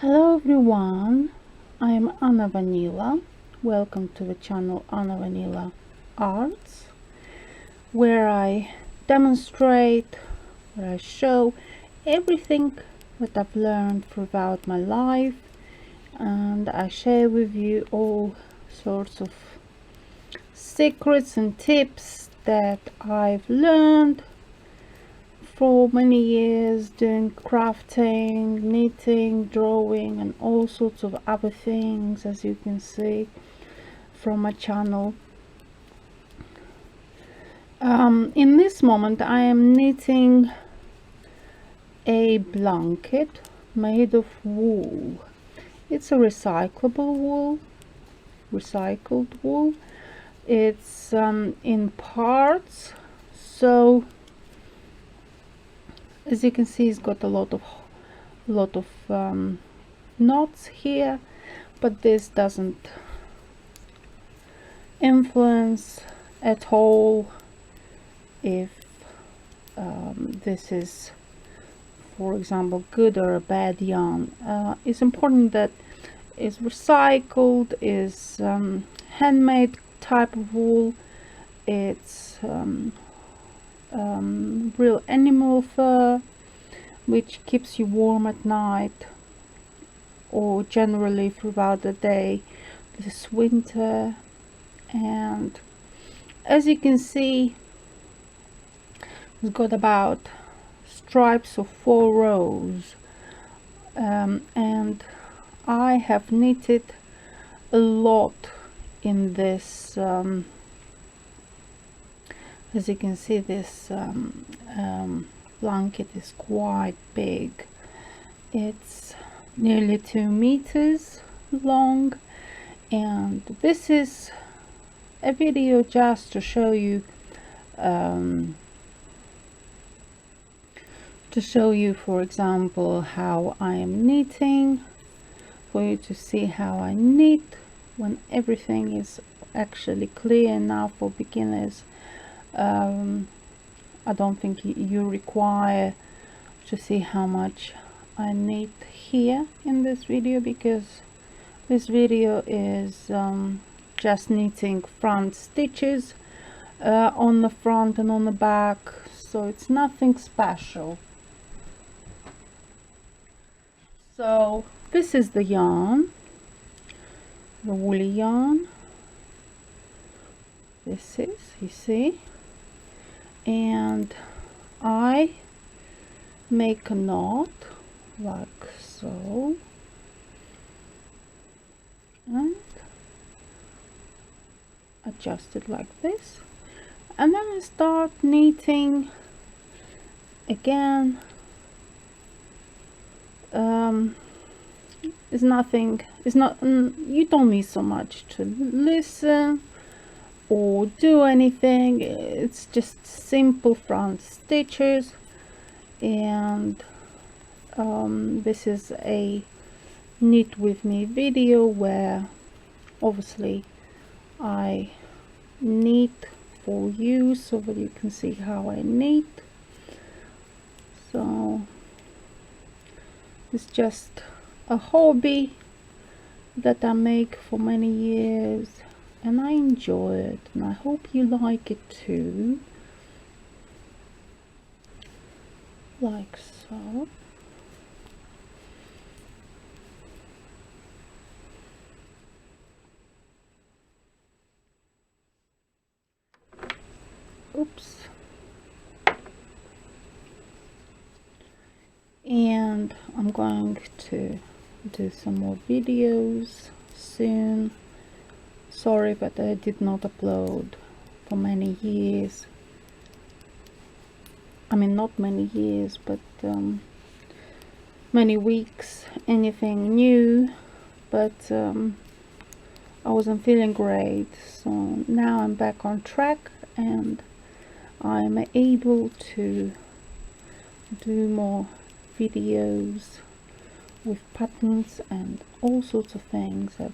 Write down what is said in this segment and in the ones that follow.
Hello everyone, I am Anna Vanila. Welcome to the channel Anna Vanila Arts, where I demonstrate, where I show everything that I've learned throughout my life, and I share with you all sorts of secrets and tips that I've learned for many years doing crafting, knitting, drawing and all sorts of other things, as you can see from my channel. In this moment I am knitting a blanket made of wool. It's a recycled wool. It's in parts, so as you can see, it's got a lot of knots here, but this doesn't influence at all if this is, for example, good or a bad yarn. It's important that it's recycled, is handmade type of wool. It's real animal fur, which keeps you warm at night or generally throughout the day this winter. And as you can see, it's got about stripes of 4 rows, and I have knitted a lot in this. As you can see, this blanket is quite big. It's nearly 2 meters long, and this is a video just to show you for example, how I am knitting, for you to see how I knit when everything is actually clear enough for beginners. I don't think you require to see how much I knit here in this video, because this video is just knitting front stitches on the front and on the back, so it's nothing special. So this is the yarn, the woolly yarn. This is, you see, and I make a knot like so, and adjust it like this, and then I start knitting again. You don't need so much to listen or do anything. It's just simple front stitches, and this is a knit with me video where obviously I knit for you so that you can see how I knit. So it's just a hobby that I make for many years, and I enjoy it, and I hope you like it too, like so. Oops. And I'm going to do some more videos soon. Sorry, but I did not upload for many years. I mean, not many years, but many weeks, anything new. But I wasn't feeling great, so now I'm back on track, and I'm able to do more videos with patterns and all sorts of things that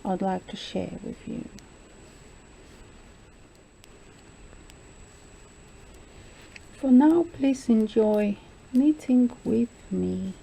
I'd like to share with you. For now, please enjoy knitting with me.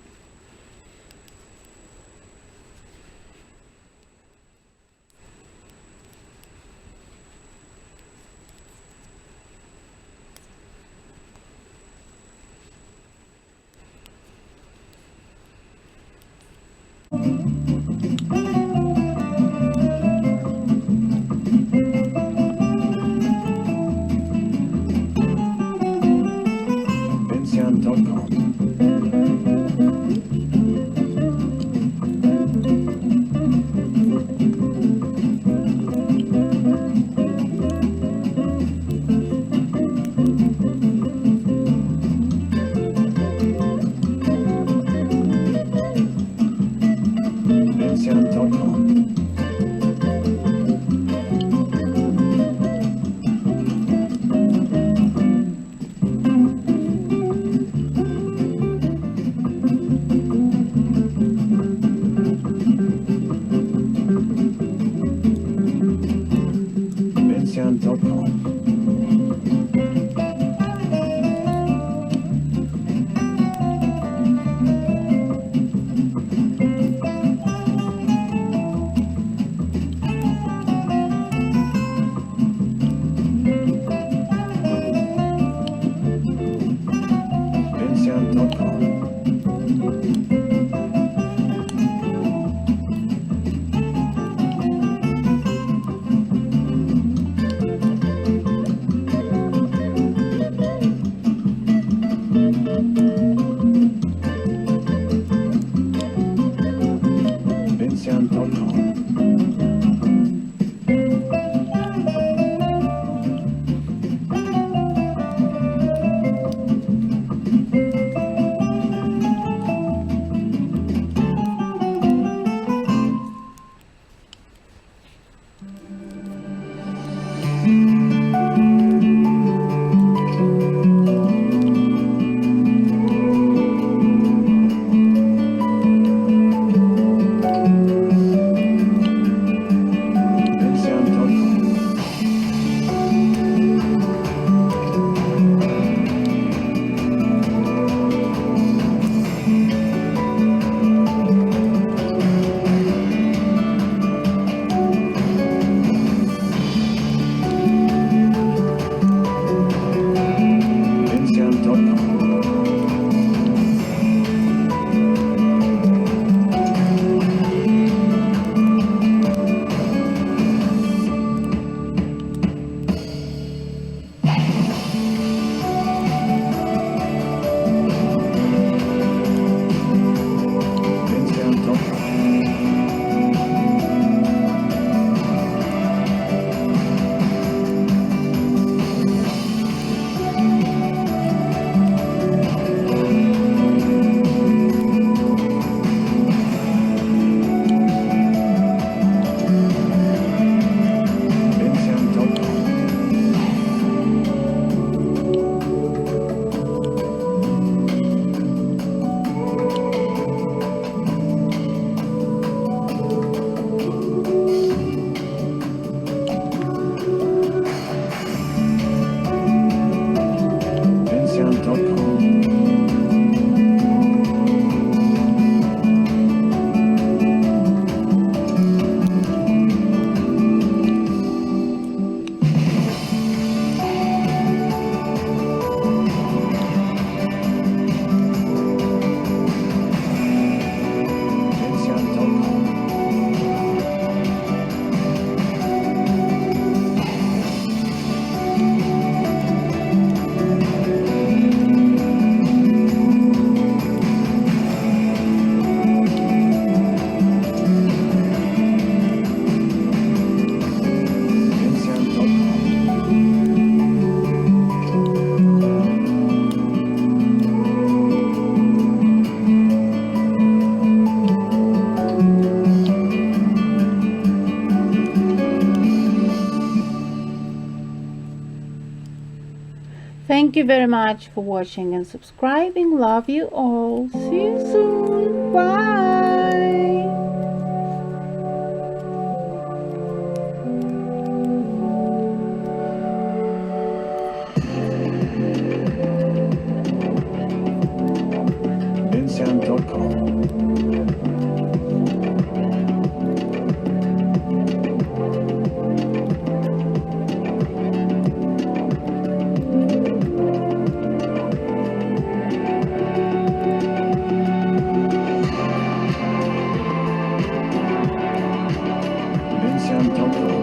Thank you very much for watching and subscribing. Love you all. See you soon. Bye. Soundcloud.